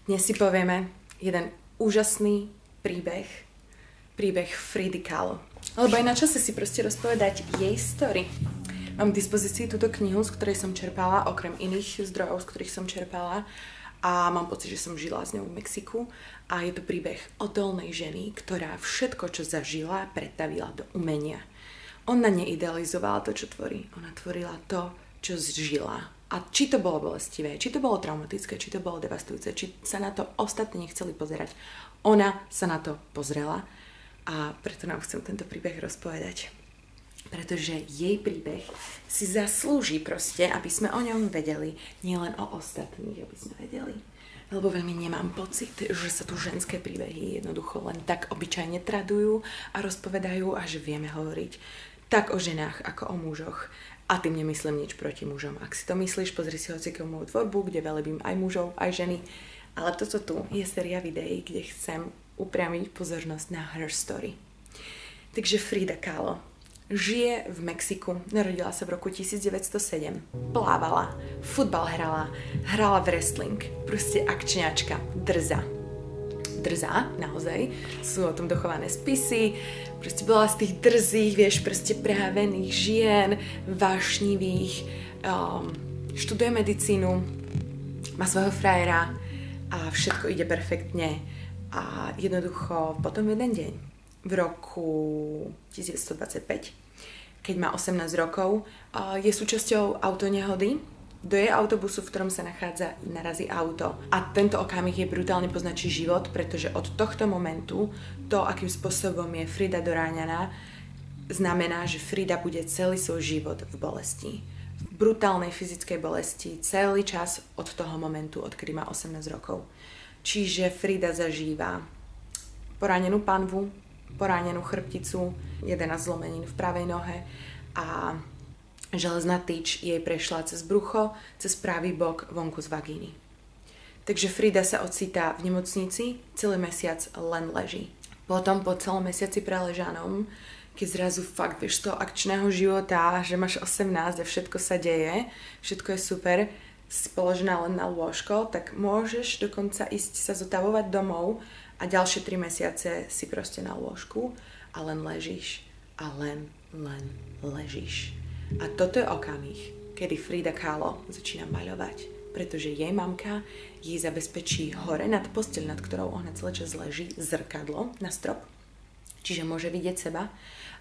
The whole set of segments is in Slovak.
Dnes si povieme jeden úžasný príbeh Fridy Kahlo. Lebo aj na čase si proste rozpovedať jej story. Mám k dispozícii túto knihu, z ktorej som čerpala, okrem iných zdrojov, z ktorých som čerpala. A mám pocit, že som žila s ňou v Mexiku. A je to príbeh odolnej ženy, ktorá všetko, čo zažila, pretavila do umenia. Ona neidealizovala to, čo tvorí. Ona tvorila to, čo zžila. A či to bolo bolestivé, či to bolo traumatické, či to bolo devastujúce, či sa na to ostatní nechceli pozerať. Ona sa na to pozrela a preto nám chcem tento príbeh rozpovedať. Pretože jej príbeh si zaslúži proste, aby sme o ňom vedeli, nielen o ostatných, aby sme vedeli. Lebo veľmi nemám pocit, že sa tu ženské príbehy jednoducho len tak obyčajne tradujú a rozpovedajú a že vieme hovoriť tak o ženách ako o mužoch. A tým nemyslím nič proti mužom. Ak si to myslíš, pozri si hocikú moju tvorbu, kde velebím aj mužov, aj ženy. Ale toto tu je séria videí, kde chcem upriamiť pozornosť na her story. Takže Frida Kahlo žije v Mexiku, narodila sa v roku 1907, plávala, futbal hrala v wrestling, proste akčňačka, drzá, naozaj, sú o tom dochované spisy, proste bola z tých drzých, vieš, proste prehavených žien, vášnivých, študuje medicínu, má svojho frajera a všetko ide perfektne a jednoducho potom jeden deň, v roku 1925, keď má 18 rokov, je súčasťou autonehody. Do jej autobusu, v ktorom sa nachádza, narazí auto. A tento okamih je brutálne poznačí život, pretože od tohto momentu to, akým spôsobom je Frida doráňaná, znamená, že Frida bude celý svoj život v bolesti. V brutálnej fyzickej bolesti celý čas od toho momentu, odkedy má 18 rokov. Čiže Frida zažíva poranenú panvu, poranenú chrbticu, 11 zlomenín v pravej nohe a železná tyč jej prešla cez brucho, cez pravý bok, vonku z vagíny. Takže Frida sa ocitá v nemocnici, celý mesiac len leží. Potom po celom mesiaci preležanom, keď zrazu fakt vieš z toho akčného života, že máš 18 a všetko sa deje, všetko je super, si položená len na lôžko, tak môžeš dokonca ísť sa zotavovať domov a ďalšie 3 mesiace si proste na lôžku a len ležíš a len ležíš. A toto je okamih, kedy Frida Kahlo začína maľovať, pretože jej mamka jej zabezpečí hore nad posteľ, nad ktorou ona celý čas leží, zrkadlo na strop, čiže môže vidieť seba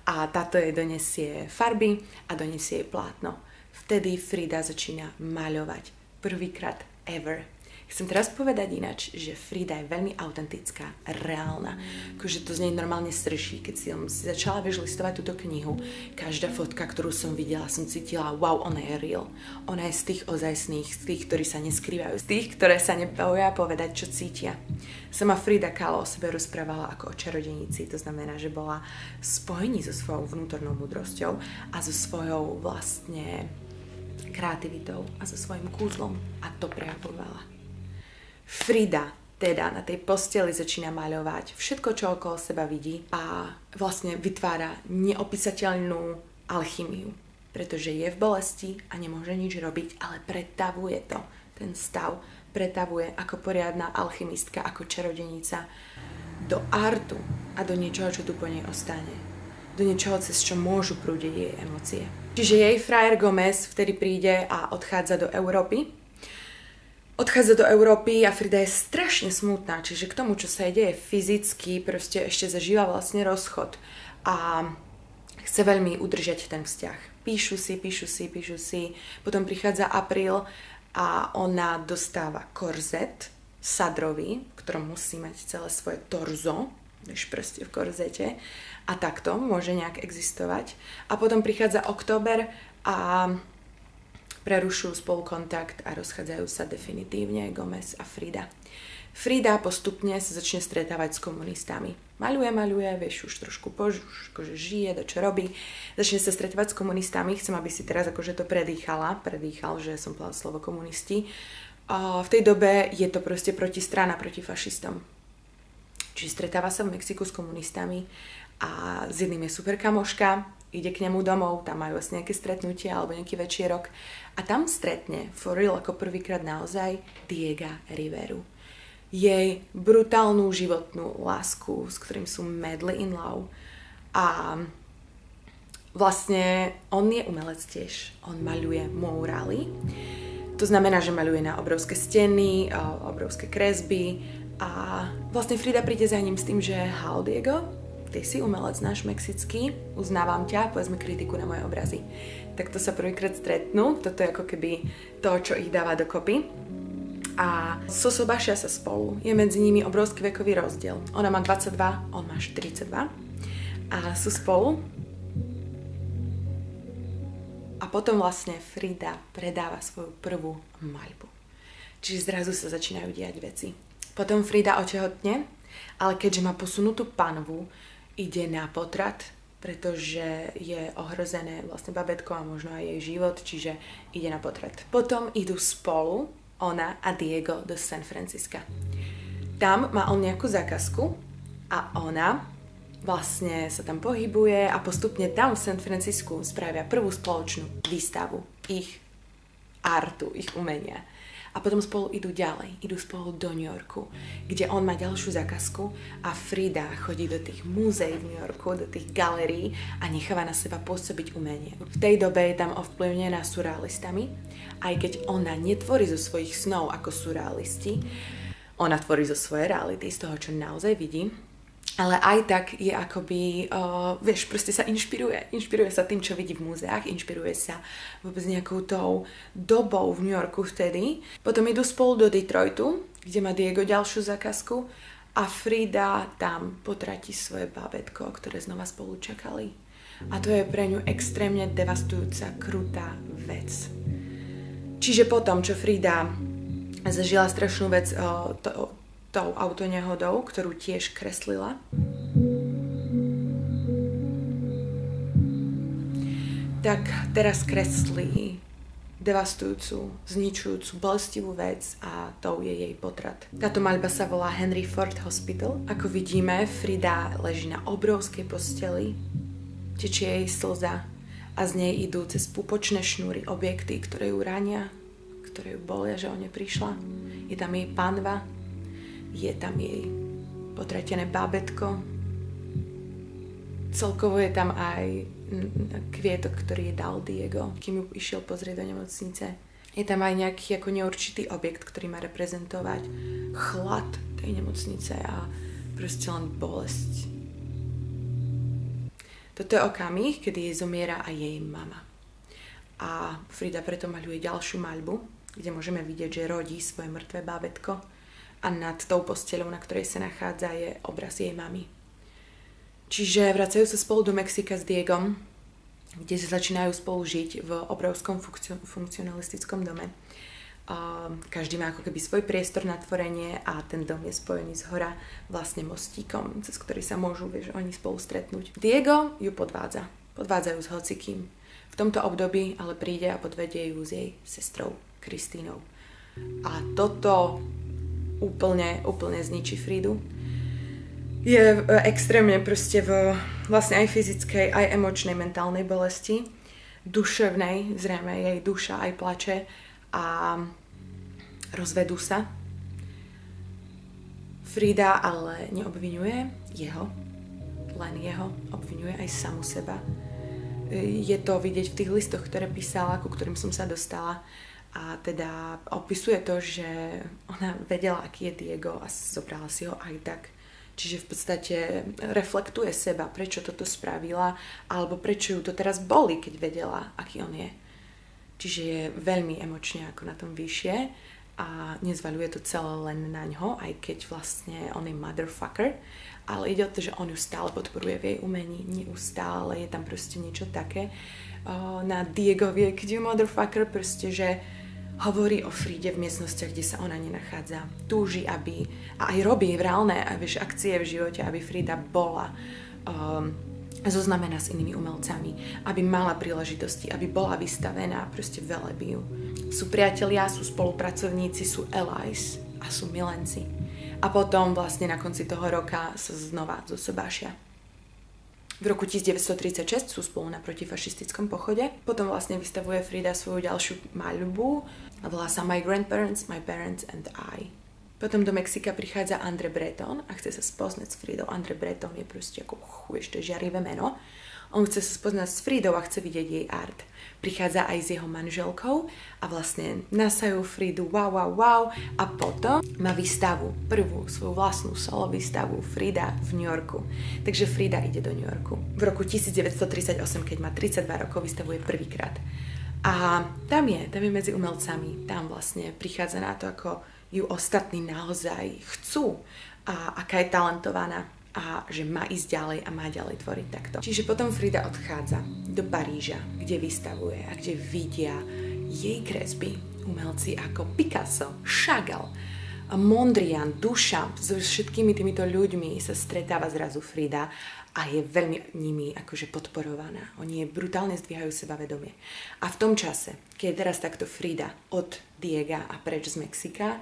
a táto jej donesie farby a donesie jej plátno. Vtedy Frida začína maľovať prvýkrát ever. Chcem teraz povedať ináč, že Frida je veľmi autentická, reálna. Akože to z nej normálne strší. Keď som si začala listovať túto knihu, každá fotka, ktorú som videla, som cítila, wow, ona je real. Ona je z tých ozajstných, z tých, ktorí sa neskrývajú, z tých, ktoré sa neboja povedať, čo cítia. Sama Frida Kahlo o sebe rozprávala ako o čarodejnici, to znamená, že bola v spojení so svojou vnútornou múdrosťou a so svojou vlastne kreativitou a so svojím kúzlom a to prejavovala. Frida teda na tej posteli začína maľovať všetko, čo okolo seba vidí a vlastne vytvára neopísateľnú alchymiu, pretože je v bolesti a nemôže nič robiť, ale pretavuje to, ten stav pretavuje ako poriadna alchymistka, ako čarodenica do artu a do niečoho, čo tu po nej ostane. Do niečoho, cez čo môžu prúdiť jej emócie. Čiže jej frajer Gomez vtedy príde a odchádza do Európy. Odchádza do Európy a Frida je strašne smutná, čiže k tomu, čo sa jej deje fyzicky, proste ešte zažíva vlastne rozchod a chce veľmi udržať ten vzťah. Píšu si, potom prichádza apríl a ona dostáva korzet sadrový, v ktorom musí mať celé svoje torzo, vieš, proste v korzete a takto môže nejak existovať. A potom prichádza október a prerušujú spolu kontakt a rozchádzajú sa definitívne Gomez a Frida. Frida postupne sa začne stretávať s komunistami. Maľuje, vieš, už trošku akože žije, čo robí. Začne sa stretávať s komunistami. Chcem, aby si teraz akože to predýchal, že som povedala slovo komunisti. V tej dobe je to proste protistrana proti fašistom. Čiže stretáva sa v Mexiku s komunistami a s jedným je super kamoška, ide k nemu domov, tam majú asi nejaké stretnutie alebo nejaký večierok a tam stretne for real ako prvýkrát naozaj Diega Riveru. jej brutálnu životnú lásku, s ktorým sú madly in love. A vlastne on je umelec tiež. On maľuje murály. To znamená, že maľuje na obrovské steny, obrovské kresby a vlastne Frida príde za ním s tým, že hal Diego, ty si umelec náš mexický, uznávam ťa, povedz mi kritiku na moje obrazy. Tak to sa prvýkrát stretnú, toto je ako keby to, čo ich dáva dokopy. A zosobášia sa spolu, je medzi nimi obrovský vekový rozdiel. Ona má 22, on má 42 a sú spolu. A potom vlastne Frida predáva svoju prvú maľbu. Čiže zrazu sa začínajú diať veci. Potom Frida otehotne, ale keďže má posunutú panvu, ide na potrat, pretože je ohrozené vlastne babetko a možno aj jej život, čiže ide na potrat. Potom idú spolu, ona a Diego, do San Francisca. Tam má on nejakú zákazku a ona vlastne sa tam pohybuje a postupne tam v San Francisku spravia prvú spoločnú výstavu ich artu, ich umenia. A potom spolu idú ďalej, idú spolu do New Yorku, kde on má ďalšiu zákazku a Frida chodí do tých múzeí v New Yorku, do tých galérií a necháva na seba pôsobiť umenie. V tej dobe je tam ovplyvnená surrealistami, aj keď ona netvorí zo svojich snov ako surrealisti, ona tvorí zo svojej reality, z toho, čo naozaj vidí. Ale aj tak je akoby, vieš, proste sa inšpiruje sa tým, čo vidí v múzeách, inšpiruje sa vôbec nejakou tou dobou v New Yorku vtedy. Potom idú spolu do Detroitu, kde má Diego ďalšiu zákazku a Frida tam potratí svoje bábätko, ktoré znova spolu čakali. A to je pre ňu extrémne devastujúca, krutá vec. Čiže potom, čo Frida zažila strašnú vec tou autonehodou, ktorú tiež kreslila. Tak teraz kreslí devastujúcu, zničujúcu, bolestivú vec a tou je jej potrat. Táto maľba sa volá Henry Ford Hospital. Ako vidíme, Frida leží na obrovskej posteli, tečie jej slza a z nej idú cez pupočné šnúry objekty, ktoré ju rania, ktoré ju bolia, že o ne prišla. Je tam jej panva, je tam jej potratené bábätko. Celkovo je tam aj kvietok, ktorý jej dal Diego, kým ju išiel pozrieť do nemocnice. Je tam aj nejaký ako neurčitý objekt, ktorý má reprezentovať chlad tej nemocnice a proste len bolesť. Toto je okamih, kedy jej zomiera aj jej mama. A Frida preto maľuje ďalšiu maľbu, kde môžeme vidieť, že rodí svoje mŕtve bábätko. A nad tou posteľou, na ktorej sa nachádza, je obraz jej mamy. Čiže vracajú sa spolu do Mexika s Diegom, kde sa začínajú spolu žiť v obrovskom funkcionalistickom dome. Každý má ako keby svoj priestor na tvorenie a ten dom je spojený zhora vlastne mostíkom, cez ktorý sa môžu, vieš, oni spolu stretnúť. Diego ju podvádza. Podvádzajú s hocikým. V tomto období ale príde a podvedie ju s jej sestrou Kristínou. A toto úplne zničí Fridu. Je extrémne proste v vlastne aj fyzickej, aj emočnej, mentálnej bolesti. Duševnej, zrejme jej duša aj plače a rozvedú sa. Frida ale neobviňuje jeho, len jeho, obviňuje aj samu seba. Je to vidieť v tých listoch, ktoré písala, ku ktorým som sa dostala. A teda opisuje to, že ona vedela, aký je Diego a zobrala si ho aj tak. Čiže v podstate reflektuje seba, prečo toto spravila, alebo prečo ju to teraz boli, keď vedela, aký on je. Čiže je veľmi emočne ako na tom vyššie a nezvaľuje to celé len na ňo, aj keď vlastne on je motherfucker, ale ide o to, že on ju stále podporuje v jej umení, neustále, je tam proste niečo také na Diegovie, keď je motherfucker, proste, že hovorí o Fride v miestnostiach, kde sa ona nenachádza. Túži, aby, a aj robí reálne akcie v živote, aby Frida bola zoznamená s inými umelcami, aby mala príležitosti, aby bola vystavená, proste velebí ju. Sú priatelia, sú spolupracovníci, sú allies a sú milenci. A potom vlastne na konci toho roka sa znova zosobášia. V roku 1936 sú spolu na protifašistickom pochode. Potom vlastne vystavuje Frida svoju ďalšiu maľbu a volá sa My Grandparents, My Parents and I. Potom do Mexika prichádza Andre Breton a chce sa spoznať s Fridou. Andre Breton je proste ako ešte žiarivé meno. On chce sa spoznať s Fridou a chce vidieť jej art. Prichádza aj s jeho manželkou a vlastne nasajú Fridu wow. A potom má výstavu, prvú svoju vlastnú solo výstavu Frida v New Yorku. Takže Frida ide do New Yorku. V roku 1938, keď má 32 rokov, vystavuje prvýkrát. A tam je medzi umelcami, tam vlastne prichádza na to, ako ju ostatní naozaj chcú a aká je talentovaná a že má ísť ďalej a má ďalej tvoriť takto. Čiže potom Frida odchádza do Paríža, kde vystavuje a kde vidia jej kresby umelci ako Picasso, Chagall, Mondrian, Duchamp, so všetkými týmito ľuďmi sa stretáva zrazu Frida a je veľmi nimi akože podporovaná. Oni je brutálne zdvíhajú sebavedomie. A v tom čase, keď je teraz takto Frida od Diega a preč z Mexika,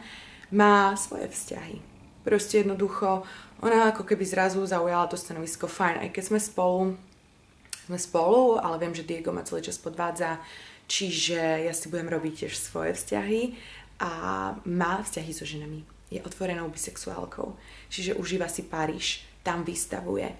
má svoje vzťahy. Proste jednoducho, ona ako keby zrazu zaujala to stanovisko, fajn, aj keď sme spolu, ale viem, že Diego ma celý čas podvádza, čiže ja si budem robiť tiež svoje vzťahy a má vzťahy so ženami. Je otvorenou bisexuálkou, čiže užíva si Paríž, tam vystavuje.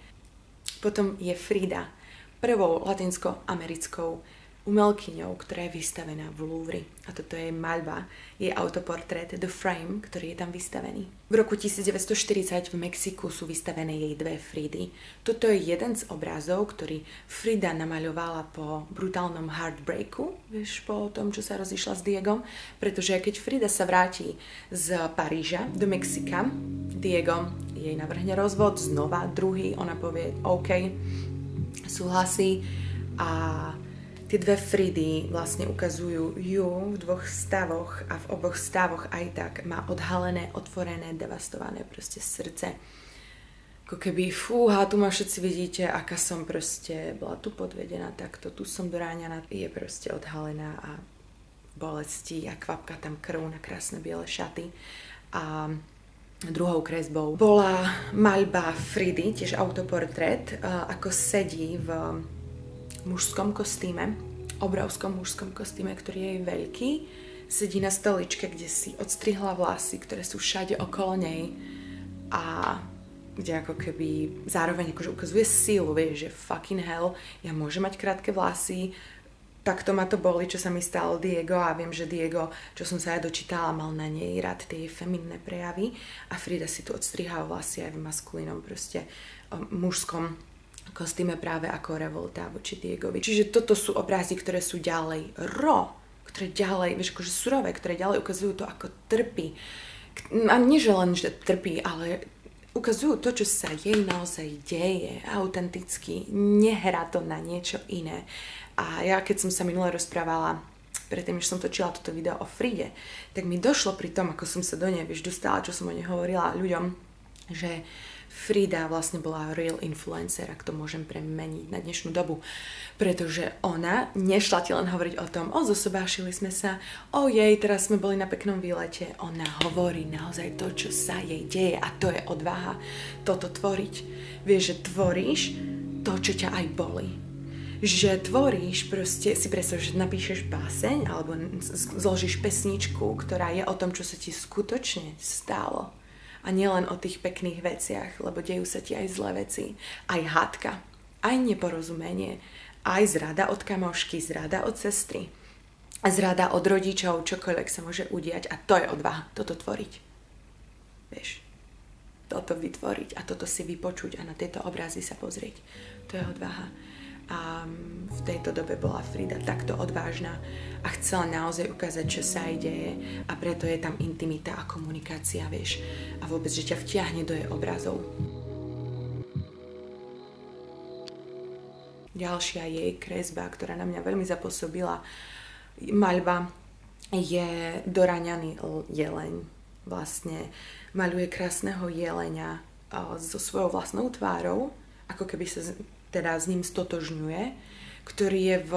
Potom je Frida, prvou latinsko-americkou umelkyňou, ktorá je vystavená v Louvre. A toto je maľba, je autoportrét The Frame, ktorý je tam vystavený. V roku 1940 v Mexiku sú vystavené jej dve Fridy. Toto je jeden z obrazov, ktorý Frida namaľovala po brutálnom heartbreaku, vieš, po tom, čo sa rozišla s Diegom, pretože keď Frida sa vráti z Paríža do Mexika, Diego jej navrhne rozvod, znova druhý, ona povie OK, súhlasí a tie dve Fridy vlastne ukazujú ju v dvoch stavoch a v oboch stavoch aj tak má odhalené, otvorené, devastované proste srdce. Ako keby, fúha, tu ma všetci vidíte, aká som proste bola tu podvedená takto, tu som doráňaná, je proste odhalená a v bolesti a kvapka tam krv na krásne biele šaty. A druhou kresbou bola maľba Fridy, tiež autoportrét, ako sedí v mužskom kostýme, obrovskom mužskom kostýme, ktorý je veľký, sedí na stoličke, kde si odstrihla vlasy, ktoré sú všade okolo nej a kde ako keby zároveň akože ukazuje silu, vieš, že fucking hell, ja môžem mať krátke vlasy, takto ma to boli, čo sa mi stalo Diego a viem, že Diego, čo som sa aj dočítala, mal na nej rád tie feminné prejavy a Frida si tu odstrihá vlasy aj v maskulínom proste mužskom kostýme práve ako revolta voči Diegovi. Čiže toto sú obrazy, ktoré sú ďalej ktoré ďalej, vieš, akože surové, ktoré ďalej ukazujú to, ako trpí. A nie, že len, že trpí, ale ukazujú to, čo sa jej naozaj deje, autenticky, nehrá to na niečo iné. A ja, keď som sa minule rozprávala, predtým, než som točila toto video o Fride, tak mi došlo pri tom, ako som sa do nej, vieš, dostala, čo som o nej hovorila ľuďom, že Frida vlastne bola real influencer, ak to môžem premeniť na dnešnú dobu, pretože ona nešla ti len hovoriť o tom, zosobášili sme sa, jej, teraz sme boli na peknom výlete. Ona hovorí naozaj to, čo sa jej deje a to je odvaha toto tvoriť. Vieš, že tvoríš to, čo ťa aj boli. Že tvoríš proste, si predstav, že napíšeš báseň alebo zložíš pesničku, ktorá je o tom, čo sa ti skutočne stalo. A nielen o tých pekných veciach, lebo dejú sa ti aj zlé veci. Aj hádka, aj neporozumenie, aj zrada od kamošky, zrada od sestry, zrada od rodičov, čokoľvek sa môže udiať. A to je odvaha, toto tvoriť. Vieš, toto vytvoriť a toto si vypočuť a na tieto obrazy sa pozrieť. To je odvaha. A v tejto dobe bola Frida takto odvážna a chcela naozaj ukázať, čo sa jej deje a preto je tam intimita a komunikácia, vieš, a vôbec, že ťa vtiahne do jej obrazov. Ďalšia jej kresba, ktorá na mňa veľmi zapôsobila, maľba, je doraňaný jeleň. Vlastne maľuje krásneho jelenia so svojou vlastnou tvárou, ako keby sa teda s ním stotožňuje, ktorý je v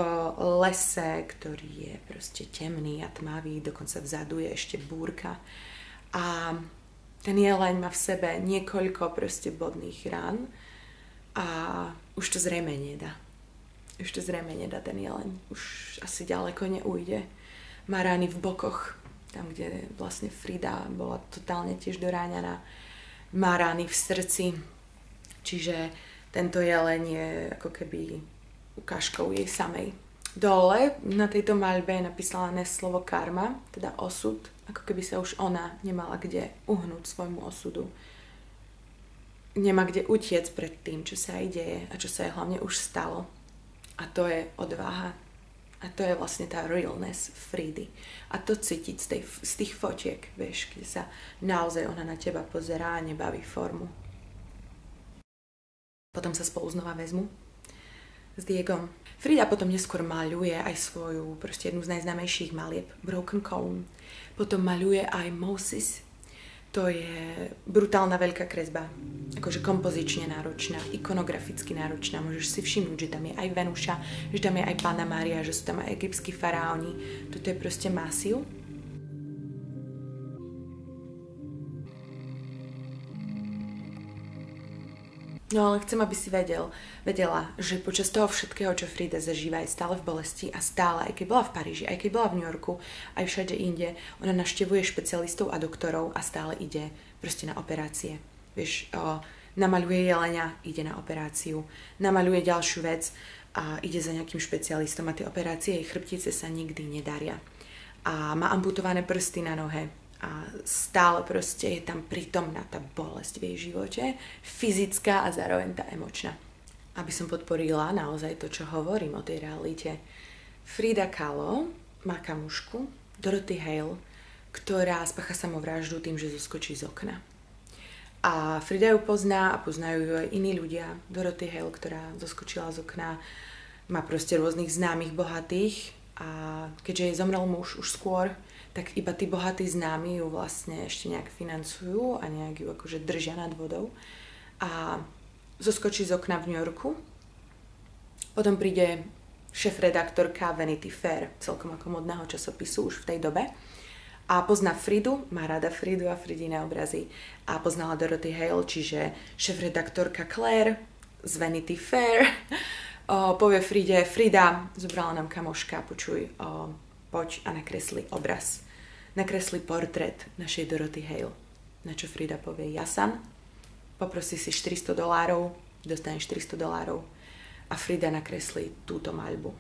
lese, ktorý je proste temný a tmavý, dokonca vzadu je ešte búrka. A ten jeleň má v sebe niekoľko proste bodných rán a už to zrejme nedá. ten jeleň. Už asi ďaleko neujde. Má rány v bokoch, tam, kde vlastne Frida bola totálne tiež doráňaná, má rány v srdci, čiže tento jeleň je ako keby ukážkou jej samej. Dole na tejto maľbe je napísané slovo karma, teda osud, ako keby sa už ona nemala kde uhnúť svojmu osudu. Nemá kde utiec pred tým, čo sa jej deje a čo sa jej hlavne už stalo. A to je odvaha. A to je vlastne tá realness Fridy. A to cítiť z tých fotiek, vieš, kde sa naozaj ona na teba pozerá a nebaví formu. Potom sa spolu znova vezmu s Diegom. Frida potom neskôr maľuje aj svoju, proste jednu z najznámejších malieb, Broken Comb. Potom maľuje aj Moses. To je brutálna veľká kresba, akože kompozične náročná, ikonograficky náročná. Môžeš si všimnúť, že tam je aj Venuša, že tam je aj Panna Mária, že sú tam aj egyptskí faraóni. Toto je proste masív. No ale chcem, aby si vedela, že počas toho všetkého, čo Frida zažíva, je stále v bolesti a stále, aj keď bola v Paríži, aj keď bola v New Yorku, aj všade inde, ona navštevuje špecialistov a doktorov a stále ide proste na operácie. Vieš, namaľuje jelenia, ide na operáciu, namaľuje ďalšiu vec a ide za nejakým špecialistom a tie operácie jej chrbtice sa nikdy nedaria. A má amputované prsty na nohe. A stále proste je tam prítomná tá bolesť v jej živote, fyzická a zároveň tá emočná. Aby som podporila naozaj to, čo hovorím o tej realite. Frida Kahlo má kamušku, Dorothy Hale, ktorá spácha samovraždu tým, že zoskočí z okna. A Frida ju pozná a poznajú ju aj iní ľudia. Dorothy Hale, ktorá zoskočila z okna, má proste rôznych známych, bohatých a keďže jej zomrel muž už skôr, tak iba tí bohatí známi ju vlastne ešte nejak financujú a nejak ju akože držia nad vodou. A zoskočí z okna v New Yorku. Potom príde šéfredaktorka Vanity Fair, celkom ako modného časopisu už v tej dobe. A pozná Fridu, má rada Fridu a Fridine obrazy. A poznala Dorothy Hale, čiže šéfredaktorka Claire z Vanity Fair. Povie Fride, Frida, zobrala nám kamoška, počuj, poď a nakresli obraz. Nakresli portrét našej Dorothy Hale. Na čo Frida povie, jasan, poprosí si $400, dostaneš $400 a Frida nakreslí túto maľbu.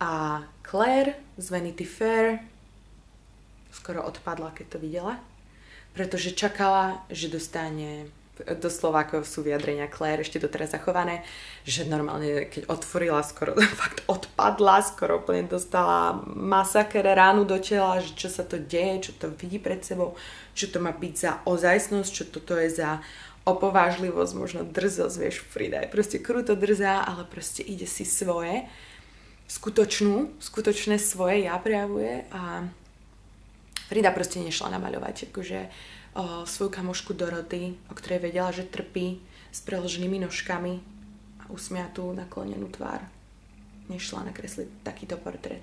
A Claire z Vanity Fair skoro odpadla, keď to videla, pretože čakala, že dostane, doslova ako sú vyjadrenia Claire ešte doteraz zachované, že normálne keď otvorila, skoro fakt odpadla, skoro úplne dostala masaker, ránu do tela, že čo sa to deje, čo to vidí pred sebou, čo to má byť za ozajstnosť, čo toto je za opovážlivosť, možno drzosť, vieš, Frida je proste kruto drzá, ale proste ide si svoje, skutočné svoje ja prejavuje a Frida proste nešla namaľovať, akože svoju kamošku Dorothy, o ktorej vedela, že trpí s preloženými nožkami a usmiatú naklonenú tvár. Nešla nakresliť takýto portrét.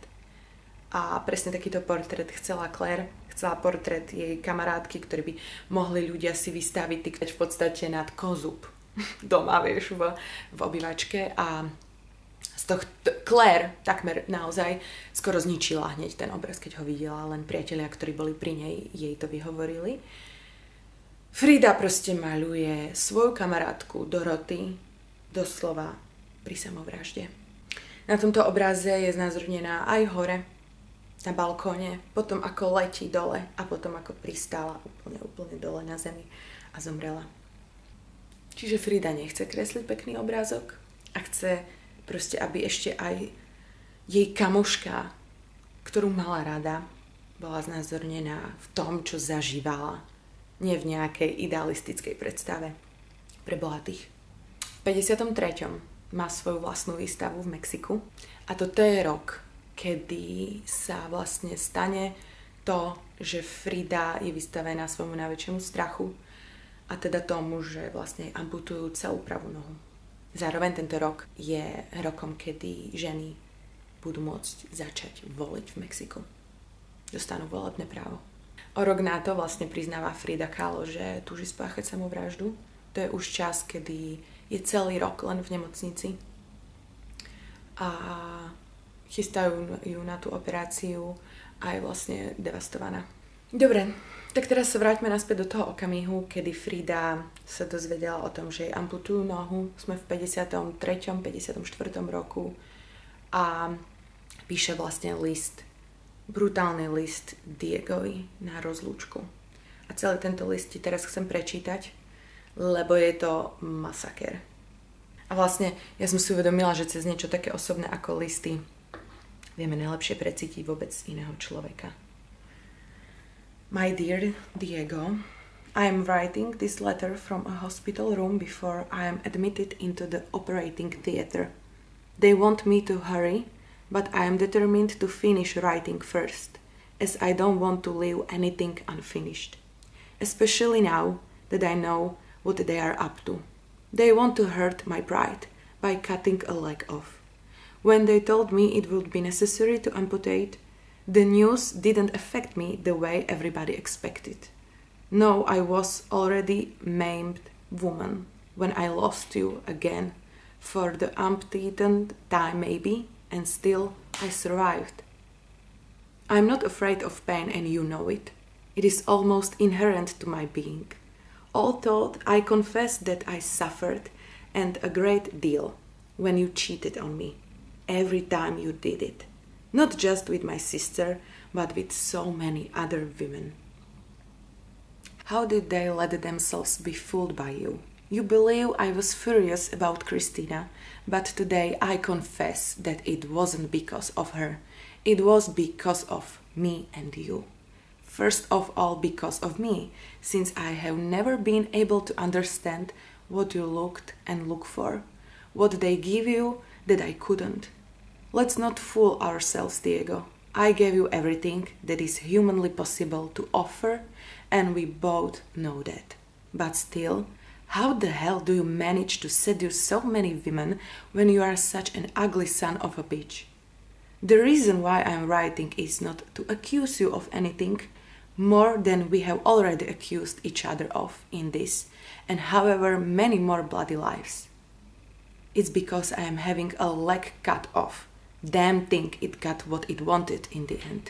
A presne takýto portrét chcela Claire. Chcela portrét jej kamarátky, ktorý by mohli ľudia si vystaviť, tykať v podstate nad kozub doma, vieš, v obývačke. A z toho Claire takmer naozaj skoro zničila hneď ten obraz, keď ho videla. Len priatelia, ktorí boli pri nej, jej to vyhovorili. Frida proste maľuje svoju kamarátku Dorothy doslova pri samovražde. Na tomto obraze je znázornená aj hore, na balkóne, potom ako letí dole a potom ako pristála úplne dole na zemi a zomrela. Čiže Frida nechce kresliť pekný obrázok a chce proste, aby ešte aj jej kamoška, ktorú mala rada, bola znázornená v tom, čo zažívala. Nie v nejakej idealistickej predstave pre bohatých. V 53. má svoju vlastnú výstavu v Mexiku a toto je rok, kedy sa vlastne stane to, že Frida je vystavená svojmu najväčšiemu strachu a teda tomu, že vlastne amputujú celú pravú nohu. Zároveň tento rok je rokom, kedy ženy budú môcť začať voliť v Mexiku. Dostanú volebné právo. O rok na to vlastne priznáva Frida Kahlo, že túži spáchať samovraždu. To je už čas, kedy je celý rok len v nemocnici. A chystajú ju na tú operáciu a je vlastne devastovaná. Dobre, tak teraz sa vráťme naspäť do toho okamihu, kedy Frida sa dozvedela o tom, že jej amputujú nohu. Sme v 53. 54. roku a píše vlastne list, brutálny list Diegovi na rozlúčku. A celý tento list ti teraz chcem prečítať, lebo je to masaker. A vlastne ja som si uvedomila, že cez niečo také osobné ako listy vieme najlepšie precítiť vôbec iného človeka. My dear Diego, I am writing this letter from a hospital room before I am admitted into the operating theater. They want me to hurry, but I am determined to finish writing first, as I don't want to leave anything unfinished. Especially now that I know what they are up to. They want to hurt my pride by cutting a leg off. When they told me it would be necessary to amputate, the news didn't affect me the way everybody expected. No, I was already maimed woman when I lost you again, for the umpteenth time maybe, and still I survived. I'm not afraid of pain and you know it. It is almost inherent to my being. Although I confess that I suffered and a great deal when you cheated on me, every time you did it. Not just with my sister, but with so many other women. How did they let themselves be fooled by you? You believe I was furious about Christina, but today I confess that it wasn't because of her. It was because of me and you. First of all because of me, since I have never been able to understand what you looked and look for, what they give you that I couldn't. Let's not fool ourselves, Diego. I gave you everything that is humanly possible to offer, and we both know that. But still, how the hell do you manage to seduce so many women when you are such an ugly son of a bitch? The reason why I'm writing is not to accuse you of anything more than we have already accused each other of in this, and however many more bloody lives. It's because I am having a leg cut off. Damn thing, it got what it wanted in the end.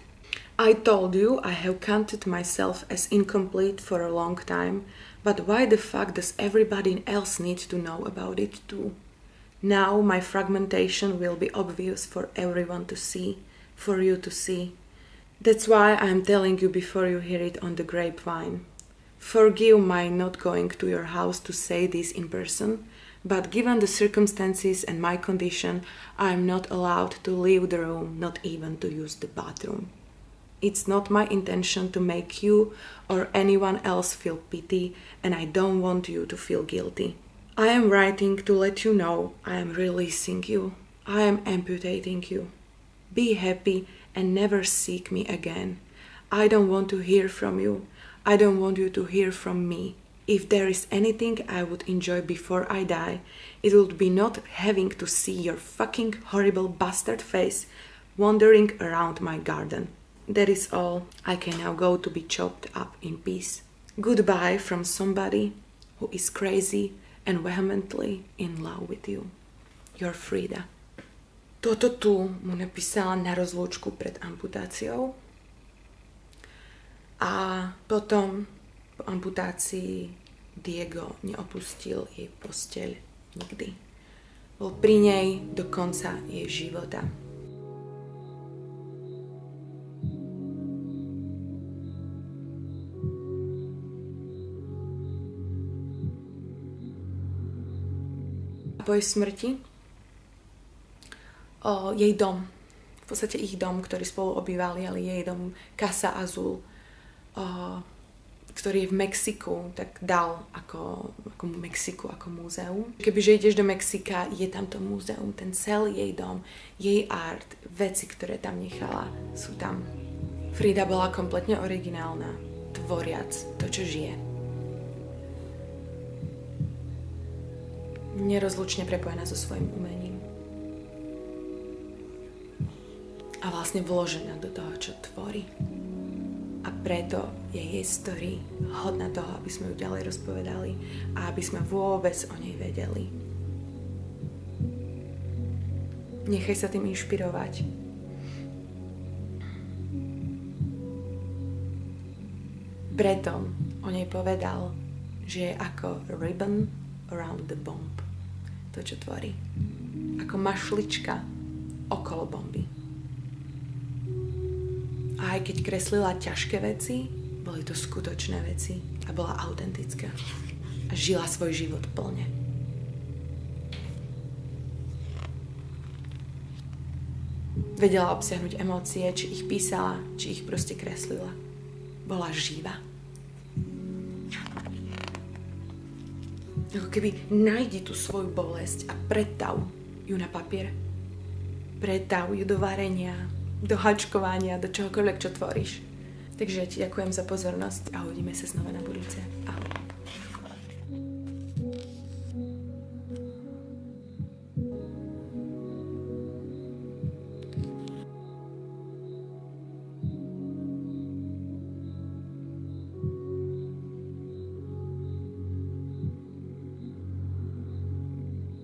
I told you I have counted myself as incomplete for a long time, but why the fuck does everybody else need to know about it too? Now my fragmentation will be obvious for everyone to see, for you to see. That's why I'm telling you before you hear it on the grapevine. Forgive my not going to your house to say this in person, but given the circumstances and my condition, I'm not allowed to leave the room, not even to use the bathroom. It's not my intention to make you or anyone else feel pity, and I don't want you to feel guilty. I am writing to let you know I am releasing you. I am amputating you. Be happy and never seek me again. I don't want to hear from you. I don't want you to hear from me. If there is anything I would enjoy before I die, it would be not having to see your fucking horrible bastard face wandering around my garden. That is all. I can now go to be chopped up in peace. Goodbye from somebody who is crazy and vehemently in love with you. Your Frida. Toto tu mu napísala na rozlúčku pred amputáciou. A potom po amputácii Diego neopustil jej posteľ nikdy. Bol pri nej do konca jej života. Po jej smrti jej dom, v podstate ich dom, ktorý spolu obývali, ale jej dom Casa Azul, ktorý je v Mexiku, tak dal ako Mexiku, ako múzeum. Kebyže ideš do Mexika, je tam to múzeum, ten celý jej dom, jej art, veci, ktoré tam nechala, sú tam. Frida bola kompletne originálna, tvoriac to, čo žije. Nerozlučne prepojená so svojím umením. A vlastne vložená do toho, čo tvorí. A preto je jej story hodná toho, aby sme ju ďalej rozpovedali a aby sme vôbec o nej vedeli. Nechaj sa tým inšpirovať. Preto o nej povedal, že je ako ribbon around the bomb. To, čo tvorí. Ako mašlička okolo bomby. A aj keď kreslila ťažké veci, boli to skutočné veci a bola autentická. A žila svoj život plne. Vedela obsiahnuť emócie, či ich písala, či ich proste kreslila. Bola živá. Ako keby nájdi tú svoju bolesť a pretav ju na papier. Pretav ju do varenia, do hačkovania, do čohokoľvek, čo tvoríš. Takže ja ti ďakujem za pozornosť a uvidíme sa znova na budúce. Ahoj.